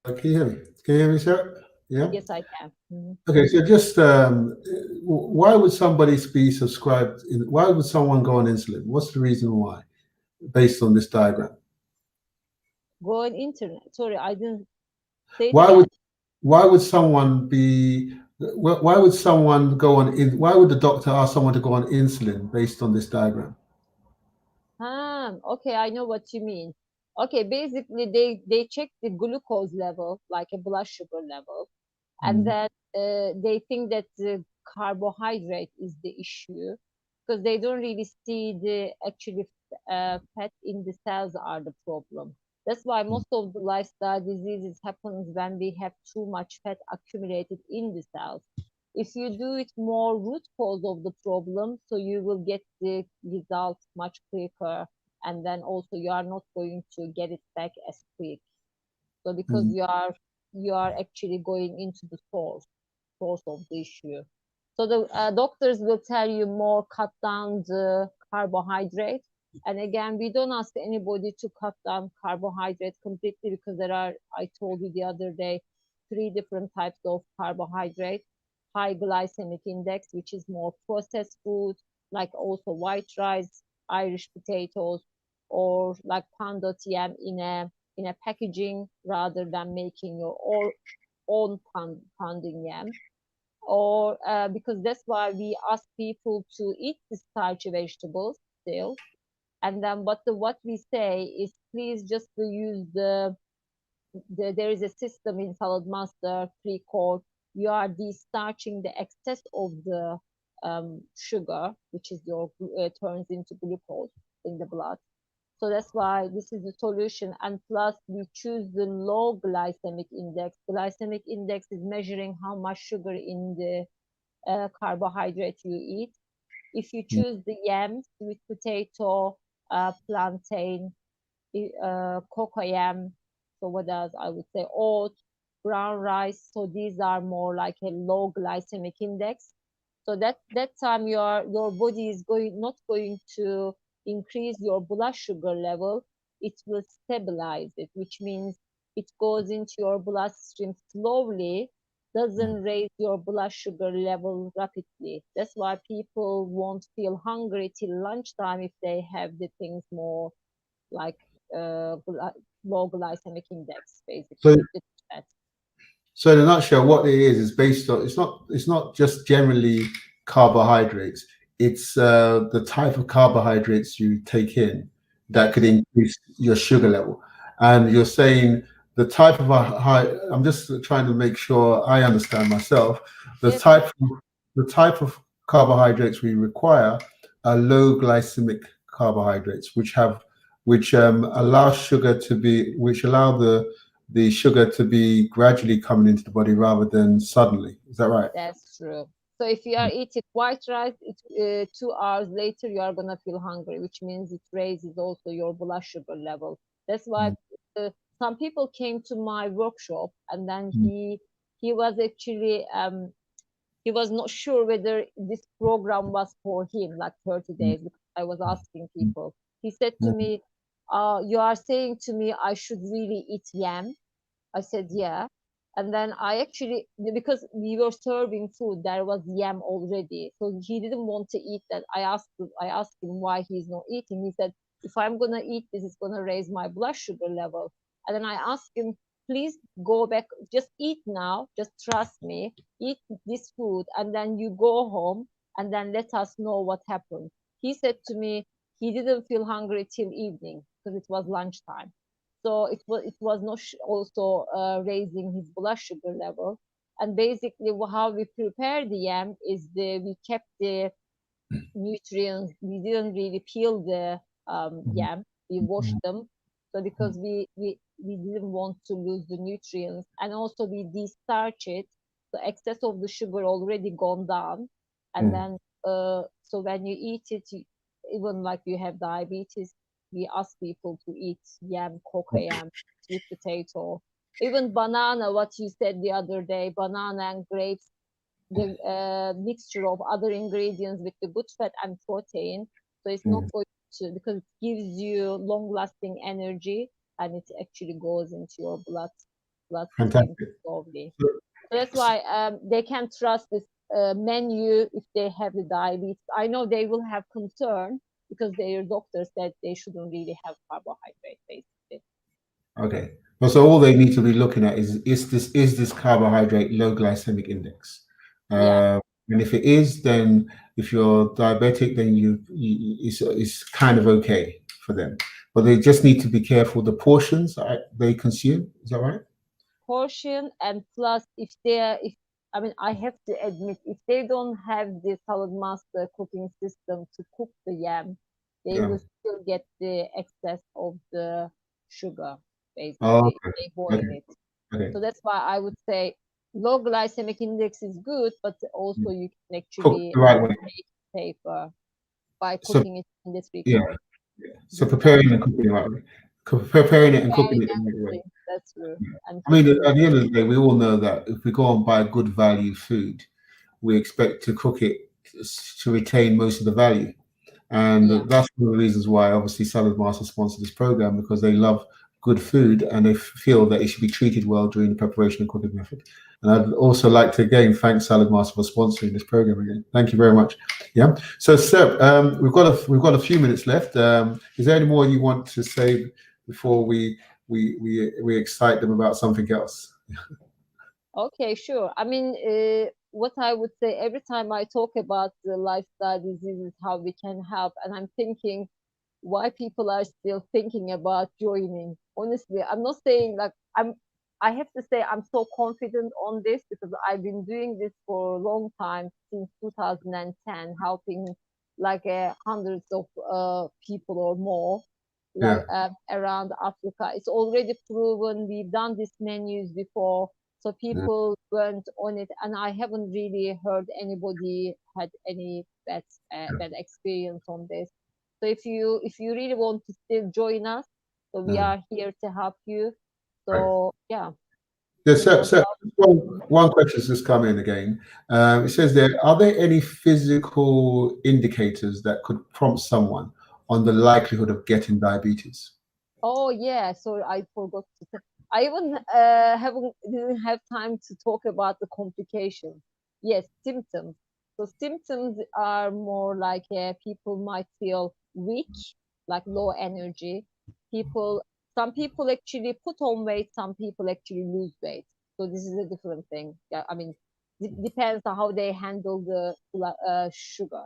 Can you hear me? Can you hear me, Sarah? Yeah. Yes, I can. Mhm. Okay, so just why would somebody be subscribed? Why would someone go on insulin? What's the reason why, based on this diagram? Go on internet. Sorry, I didn't say it Why again. would why would someone be? Why would someone go on? Why would the doctor ask someone to go on insulin based on this diagram? Okay, I know what you mean. Okay, basically they check the glucose level, like a blood sugar level, and Mm, then they think that the carbohydrate is the issue, because they don't really see the actually fat in the cells are the problem. That's why mm, most of the lifestyle diseases happens when we have too much fat accumulated in the cells. If you do it more root cause of the problem, so you will get the results much quicker, and then also you are not going to get it back as quick. So because mm, you are actually going into the source of the issue. So the doctors will tell you more cut down the carbohydrate. And again, we don't ask anybody to cut down carbohydrate completely, because there are, I told you the other day, three different types of carbohydrate. High glycemic index, which is more processed food, like also white rice, Irish potatoes, or like pandot yam in a packaging, rather than making your own pounding yam. Or because that's why we ask people to eat the starchy vegetables still. And then but what we say is, please just to use there is a system in salad master pre-core. You are de-starching the excess of the sugar, which is your turns into glucose in the blood. So that's why this is the solution. And plus, we choose the low glycemic index. Glycemic index is measuring how much sugar in the carbohydrate you eat. If you mm. choose the yams, sweet potato, plantain, cocoyam, so what else I would say, oat, brown rice. So these are more like a low glycemic index. So that time your body is going not going to increase your blood sugar level. It will stabilize it, which means it goes into your bloodstream slowly, doesn't raise your blood sugar level rapidly. That's why people won't feel hungry till lunchtime if they have the things more like uh, low glycemic index, So, basically. It's fat. so in a nutshell, what it is based on. It's not just generally carbohydrates. It's the type of carbohydrates you take in that That's could right. increase your sugar level. And you're saying the type of a high. I'm just trying to make sure I understand myself. The Yes, yes, type of the type of carbohydrates we require are low glycemic carbohydrates, which allow sugar to be, which allow the sugar to be gradually coming into the body rather than suddenly. Is that right? that's true. So if you are eating white rice, 2 hours later you are gonna feel hungry, which means it raises also your blood sugar level. That's why Mm, uh, some people came to my workshop, and then mm, he was actually he was not sure whether this program was for him, like 30 mm, days, because I was asking mm, people. He said to mm, me, you are saying to me I should really eat yam. I said, yeah. And then I actually, because we were serving food, there was yam already. So he didn't want to eat that. I asked him why he's not eating. He said, if I'm going to eat this, it's going to raise my blood sugar level. And then I asked him, please go back, just eat now, just trust me, eat this food, and then you go home, and then let us know what happened. He said to me, he didn't feel hungry till evening because it was lunchtime. So it was not also raising his blood sugar level. And basically, how we prepare the yam is we kept the nutrients. We didn't really peel the Mhm. yam. We washed them. So because we didn't want to lose the nutrients, and also we de-starch it. So excess of the sugar already gone down, and Mhm. then so when you eat it, even like you have diabetes, we ask people to eat yam, cocoa yam, sweet potato, even banana. What you said the other day, banana and grapes, the mixture of other ingredients with the good fat and protein. So it's not Mhm. going to, because it gives you long lasting energy, and it actually goes into your blood system Fantastic. slowly. So, So that's why they can trust this menu if they have the diabetes. I know they will have concern because their doctor said they shouldn't really have carbohydrate basically. okay. Well, so all they need to be looking at is this carbohydrate low glycemic index? Yeah. Uh, and if it is, then if you're diabetic, then it's kind of okay for them. But they just need to be careful the portions they consume. Is that right? Portion, and plus if they are, if I mean, I have to admit, if they don't have the salad master cooking system to cook the yam, they Yeah. will still get the excess of the sugar Oh, basically if okay. they boil Okay. it. Okay. So that's why I would say low glycemic index is good, but also you can Cook actually the right way. save paper by So cooking it in the three yeah. course. So De-starch preparing and cooking the right way. Preparing it and cooking preparing it the and right way. cooking. That's true. And I mean, cooking it. at the end of the day, we all know that if we go and buy good value food, we expect to cook it to retain most of the value. And Yeah. that's one of the reasons why, obviously, Salad Master sponsored this program because they love good food and they feel that it should be treated well during the preparation and cooking method. And I'd also like to again thank Salad Master for sponsoring this program again. Thank you very much. Yeah. So, Seb, we've got a few minutes left. Is there any more you want to say before we excite them about something else? Okay, sure. I mean, what I would say every time I talk about the lifestyle diseases, how we can help, and I'm thinking why people are still thinking about joining. Honestly, I'm not saying like I have to say I'm so confident on this because I've been doing this for a long time since 2010, helping like hundreds of people or more like Yeah. around Africa. It's already proven. We've done these menus before, so Yeah. people went on it, and I haven't really heard anybody had any bad experience on this. So if you really want to still join us, so we Mm. are here to help you. Right. So yeah, Yeah, we would so one, love. one question's just come in again. It says there, are there any physical indicators that could prompt someone on the likelihood of getting diabetes? Oh yeah, sorry, I forgot to say. I even haven't didn't have time to talk about the complications. Yes, symptoms. So symptoms are more like people might feel weak, like low energy. People, some people actually put on weight, some people actually lose weight. So this is a different thing. Yeah, I mean, depends on how they handle the sugar.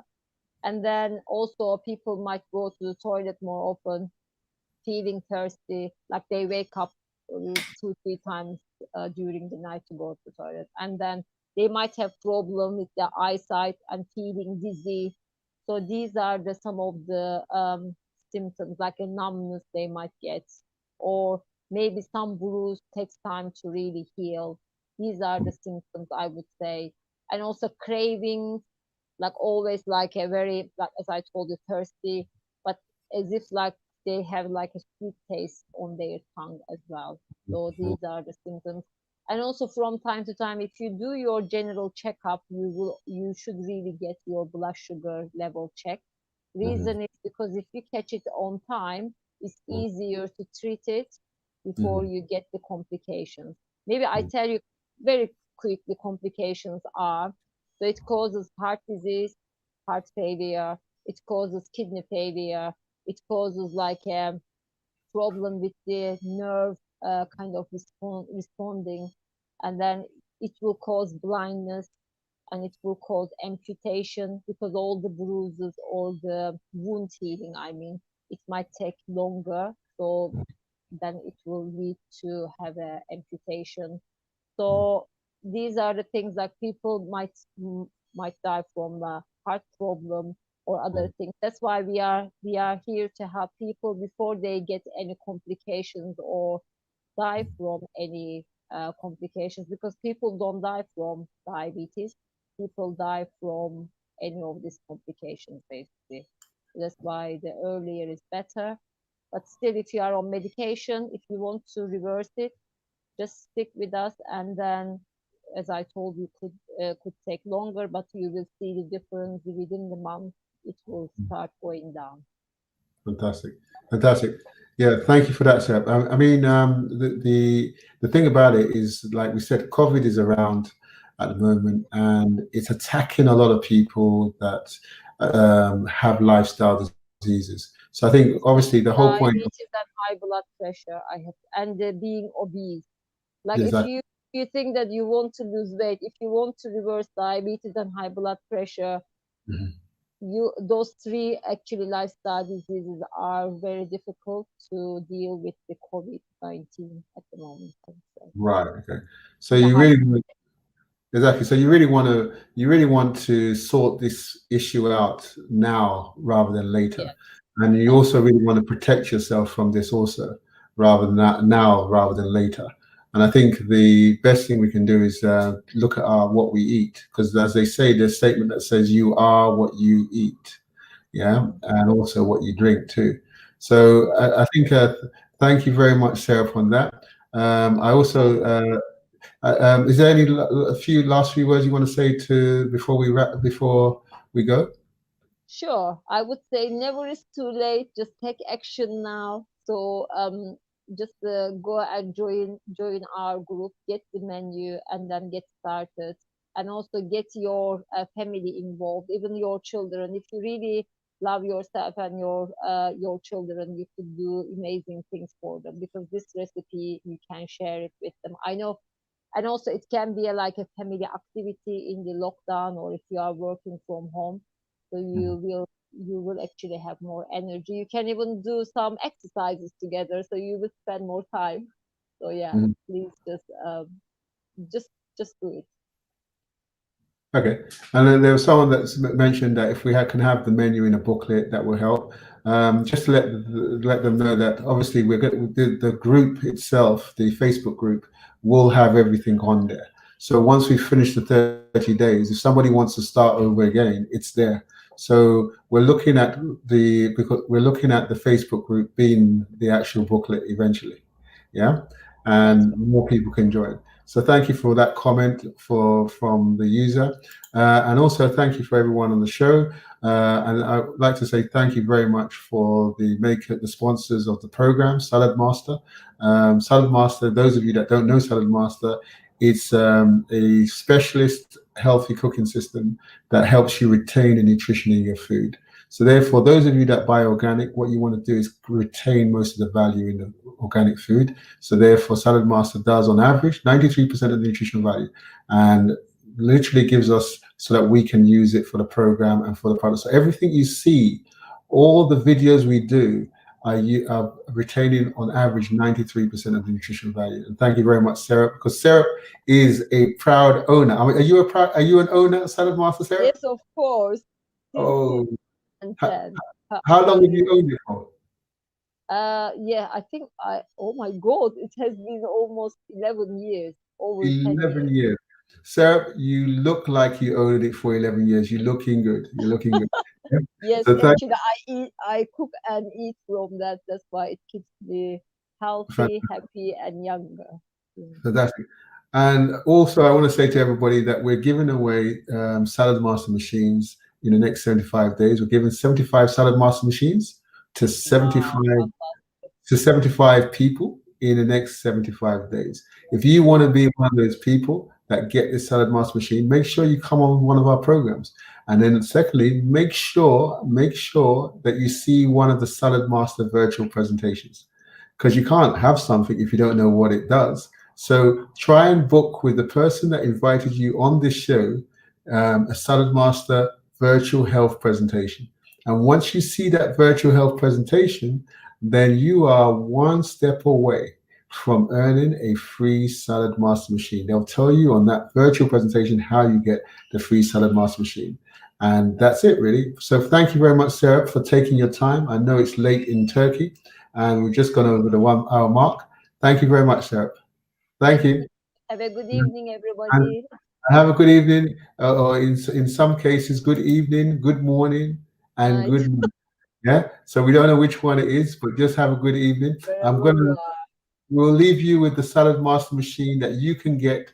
And then also people might go to the toilet more often, feeling thirsty, like they wake up two, three times during the night to go to the toilet. And then they might have problem with their eyesight and feeling dizzy. So these are the some of the symptoms, like a numbness they might get, or maybe some bruise takes time to really heal. These are the symptoms I would say. And also cravings, like always like a very, like as I told you, thirsty, but as if like they have like a sweet taste on their tongue as well. So these are the symptoms. And also from time to time, if you do your general checkup, you should really get your blood sugar level checked. Mhm. Reason is because if you catch it on time, it's easier to treat it before Mhm. you get the complications. Maybe I tell you very quick the complications are. So it causes heart disease, heart failure, it causes kidney failure, it causes like a problem with the nerve kind of responding, and then it will cause blindness, and it will cause amputation because all the bruises or the wound healing, I mean, it might take longer. So then it will lead to have a amputation. So these are the things like people might die from a heart problem or other things. That's why we are here to help people before they get any complications or die from any complications, because people don't die from diabetes, people die from any of these complications basically. That's why the earlier is better. But still, if you are on medication, if you want to reverse it, just stick with us, and then, as I told you, could take longer, but you will see the difference within the month. It will start going down. Fantastic, fantastic. Yeah, thank you for that, Serap. I mean, the thing about it is, like we said, COVID is around at the moment, and it's attacking a lot of people that have lifestyle diseases. So I think, obviously, the whole point. Diabetes and high blood pressure, I have, and being obese. Like Yes, if you think that you want to lose weight, if you want to reverse diabetes and high blood pressure, mhm. you those three actually lifestyle diseases are very difficult to deal with the COVID-19 at the moment, I would say. Right. Okay. So The you high, really Exactly. So you really want to sort this issue out now rather than later, yeah, and you that's also really want to protect yourself from this also, rather than that now rather than later. And I think the best thing we can do is look at what we eat, because as they say, there's a statement that says you are what you eat, yeah, and also what you drink too. So I think thank you very much, Sarah, on that. I also is there a few last words you want to say to before we wrap before we go? sure. I would say never is too late. Just take action now. So just go and join our group, get the menu, and then get started. And also get your family involved, even your children. If you really love yourself and your children, you could do amazing things for them, because this recipe you can share it with them. I know, and also it can be like a family activity in the lockdown, or if you are working from home, so Mhm. you will actually have more energy. You can even do some exercises together, so you will spend more time. So yeah, Mhm. please just just do it. Okay. And then there was someone that's mentioned that if we can have the menu in a booklet, that will help. Just to let them know that obviously the group itself, the Facebook group, will have everything on there. So once we finish the 30 days, if somebody wants to start over again, it's there. So we're looking at the Facebook group being the actual booklet eventually. Yeah. That's And more people can join. So thank you for that comment from the user, and also thank you for everyone on the show. And I would like to say thank you very much for the sponsors of the program, Salad Master. Salad Master. Those of you that don't know Salad Master, it's a specialist healthy cooking system that helps you retain the nutrition in your food. So therefore, those of you that buy organic, what you want to do is retain most of the value in the organic food. So therefore, Salad Master does on average 93% of the nutritional value, and literally gives us so that we can use it for the program and for the product. So everything you see, all the videos we do are retaining on average 93% of the nutritional value. And thank you very much, Sarah, because Sarah is a proud owner. I mean, are you an owner of Salad Master, Sarah? Yes, of course. Since Oh, how, 2010. how long How have you owned it for? yeah, I think oh my God, it has been almost 11 years, over 10 11 years. years. Sarah, you look like you owned it for 11 years. You're looking good. You're looking good. Yeah. Yes, So thank actually, I cook and eat from that. That's why it keeps me you. healthy, happy, and younger. Mm. Fantastic. And also, I want to say to everybody that we're giving away Salad Master machines in the next 75 days. We're giving 75 Salad Master machines to Wow, 75 people in the next 75 days. If you want to be one of those people that get this Salad Master machine, make sure you come on one of our programs. And then secondly, make sure that you see one of the Salad Master virtual presentations, because you can't have something if you don't know what it does. So try and book with the person that invited you on this show a Salad Master virtual health presentation. And once you see that virtual health presentation, then you are one step away from earning a free Salad Master Machine. They'll tell you on that virtual presentation how you get the free Salad Master Machine. And that's it, really. So thank you very much, Sarah, for taking your time. I know it's late in Turkey, and we've just gone over the 1 hour mark. Thank you very much, Sarah. Thank Thank you. you. Have a good evening, And everybody. have a good evening, or in some cases, good evening, good morning, and Night, good night. Yeah. So we don't know which one it is, but just have a good evening. I'm wherever you gonna are. We'll leave you with the Salad Master Machine that you can get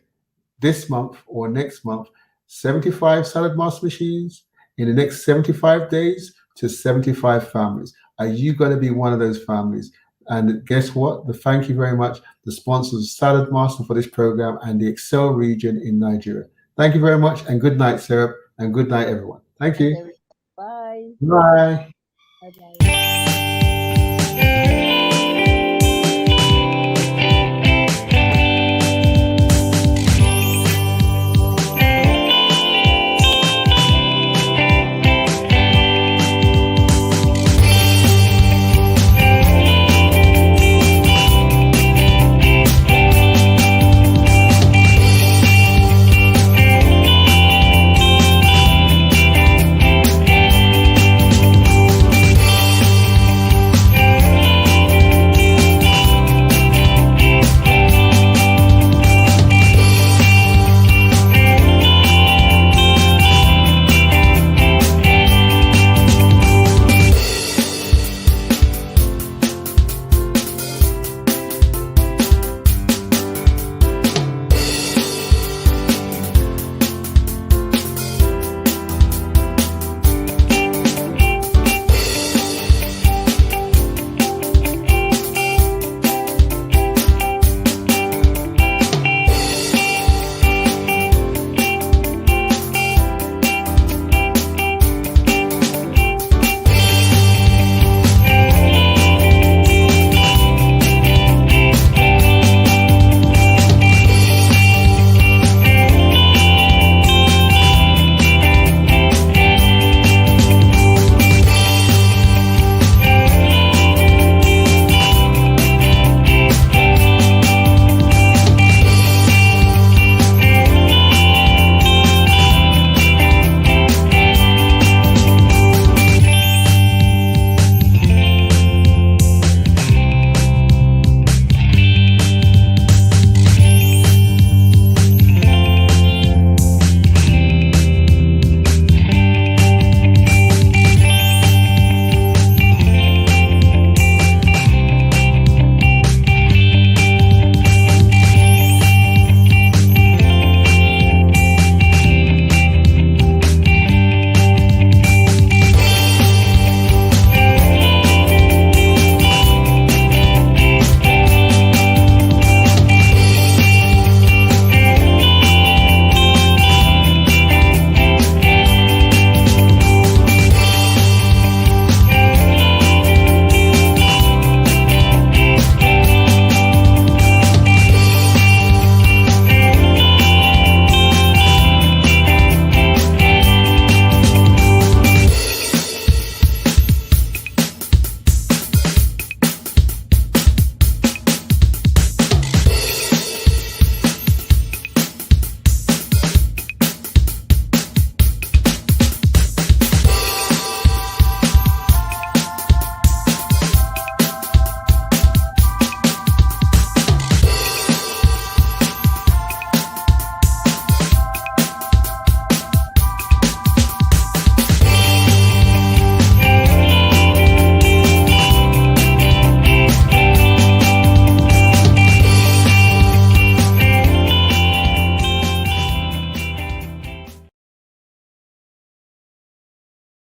this month or next month. 75 Salad Master Machines in the next 75 days to 75 families. Are you going to be one of those families? And guess what? Thank you very much. The sponsors, Salad Master, for this program and the Excel region in Nigeria. Thank you very much, and good night, Serap, and good night, everyone. Thank And you. everything. Bye. Bye.